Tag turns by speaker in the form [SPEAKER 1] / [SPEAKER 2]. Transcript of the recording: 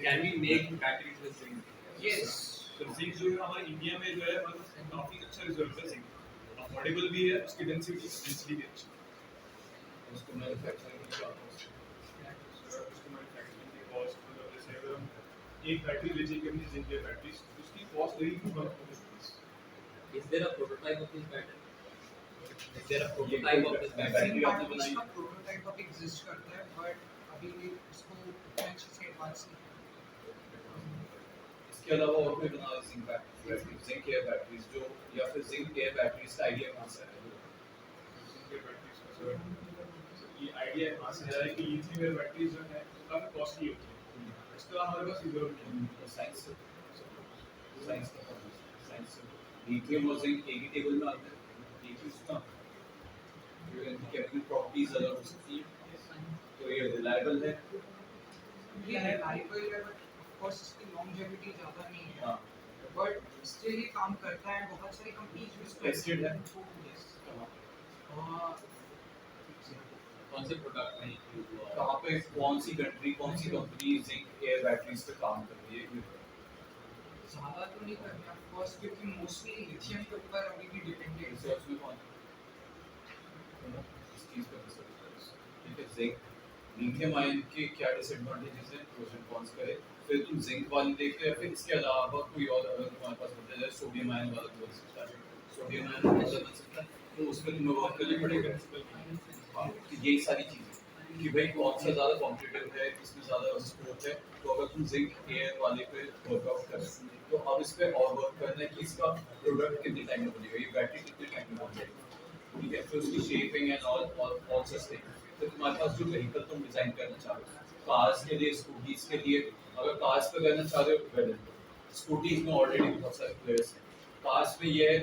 [SPEAKER 1] Can we make batteries with zinc?
[SPEAKER 2] Yes.
[SPEAKER 3] तो zinc जो है हमारे इंडिया में जो है मतलब काफी अच्छा रिजल्ट है जिंक अफोर्डेबल भी है उसकी डेंसिटी भी अच्छी है
[SPEAKER 1] उसको मैन्युफैक्चरिंग की क्या cost है?
[SPEAKER 3] उसको मैन्युफैक्चरिंग की कॉस्ट मतलब जैसे अगर हम एक बैटरी ले जाएंगे अपनी जिंक की बैटरी उसकी कॉस्ट लगेगी 1 rupees
[SPEAKER 1] Is there a prototype of this battery? Is there a prototype of this battery?
[SPEAKER 2] Zinc
[SPEAKER 1] आपने
[SPEAKER 2] batteries
[SPEAKER 1] बनाई
[SPEAKER 2] का प्रोटोटाइप अब एग्जिस्ट करता है बट अभी इसको उतना अच्छे से एडवांस नहीं
[SPEAKER 1] इसके अलावा और कोई बना रहा zinc battery zinc air batteries जो या फिर जिंक एयर बैटरीज का आइडिया कहाँ से आया?
[SPEAKER 3] जिंक की बैटरीज का सर ये आइडिया कहाँ से आया है कि लिथियम आयन बैटरीज जो है वो काफी कॉस्टली होती है इसका हमारे पास रिजर्व नहीं है
[SPEAKER 1] साइंस साइंस साइंस लिथियम और जिंक एक ही टेबल में आते हैं एक ही उसका केमिकल प्रॉपर्टीज अलग हो सकती है तो ये रिलायबल है
[SPEAKER 2] ये रिलायबल है बट ऑफ कोर्स इसकी लॉन्जेविटी ज़्यादा नहीं है
[SPEAKER 1] हाँ
[SPEAKER 2] बट स्टिल ये काम करता है बहुत सारी कंपनीज इसको
[SPEAKER 1] Tested है?
[SPEAKER 2] Yes.
[SPEAKER 1] कौन से प्रोडक्ट में यूज हुआ कहाँ पे कौन सी कंट्री कौन सी कंपनी जिंक एयर बैटरीज पे काम कर रही है
[SPEAKER 2] ज़्यादा तो नहीं करते ऑफ कोर्स क्योंकि मोस्टली लिथियम के ऊपर अभी भी डिपेंडेंट है
[SPEAKER 1] रिसर्च में कौन इस चीज पे रिसर्च ठीक है जिंक लिथियम आयन के क्या डिसएडवांटेजेस हैं प्रोस एंड कॉन्स करे फिर तुम जिंक वाली देखते हैं फिर इसके अलावा कोई और अगर तुम्हारे पास होता है सोडियम आयन वाला बोल सकता है सोडियम आयन वाला बन सकता है तो उसमें तुम्हें वर्क करना पड़ेगा हाँ तो यही सारी चीज़ें कि भाई कौन सा ज़्यादा कॉम्पिटिटिव है किसमें ज़्यादा स्कोप है तो अगर तुम जिंक एयर वाले पे वर्कआउट करें तो अब इस पे और वर्क करना है कि इसका प्रोडक्ट कितने टाइम में बनेगा ये बैटरी कितने टाइम में बन जाएगी ठीक है फिर उसकी shaping and all such thing तो तुम्हारे पास जो व्हीकल तुम डिजाइन करना चाह रहे हो कार्स के लिए स्कूटीज के लिए अगर कार्स पे करना चाह रहे हो वेल स्कूटीज में ऑलरेडी बहुत सारे प्लेयर्स हैं कार्स में ये है